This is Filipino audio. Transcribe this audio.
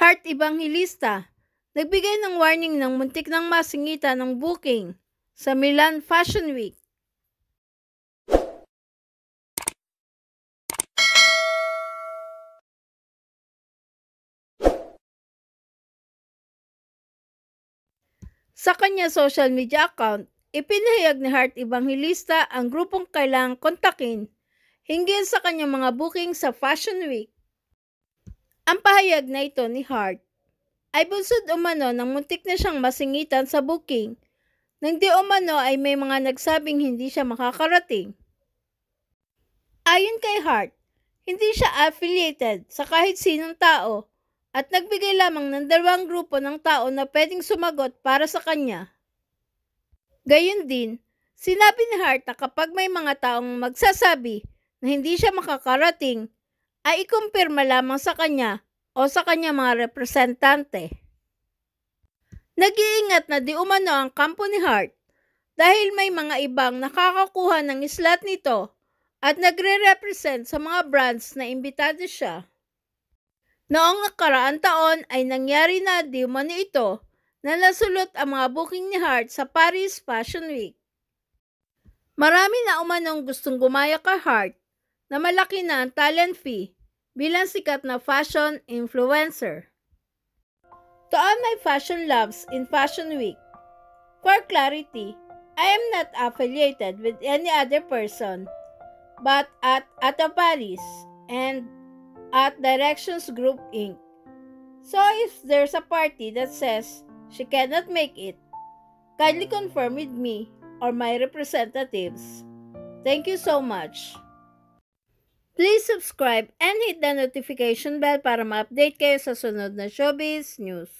Heart Evangelista, nagbigay ng warning ng muntik ng masingitan ng booking sa Milan Fashion Week. Sa kanya social media account, ipinahayag ni Heart Evangelista ang grupong kailangang kontakin hinggil sa kanyang mga booking sa Fashion Week. Ang pahayag na ito ni Heart ay bunsod umano ng muntik na siyang masingitan sa booking nang di umano ay may mga nagsabing hindi siya makakarating. Ayon kay Heart, hindi siya affiliated sa kahit sinong tao at nagbigay lamang ng 2 grupo ng tao na pwedeng sumagot para sa kanya. Gayon din, sinabi ni Heart na kapag may mga taong magsasabi na hindi siya makakarating, ay ikumpirma lamang sa kanya o sa kanya mga representante. Nag-iingat na di umano ang kampo ni Heart dahil may mga ibang nakakakuha ng slot nito at nagre-represent sa mga brands na imbitado siya. Noong nakaraang taon ay nangyari na di umano ito na nasulot ang mga booking ni Heart sa Paris Fashion Week. Marami na umanong gustong gumaya kay Heart na malaki na ang talent fee bilang sikat na fashion influencer. To all my fashion loves in Fashion Week, for clarity, I am not affiliated with any other person but at Ato Paris and at Directions Group Inc. So if there's a party that says she cannot make it, kindly confirm with me or my representatives. Thank you so much. Please subscribe and hit the notification bell para ma-update kayo sa sunod na showbiz news.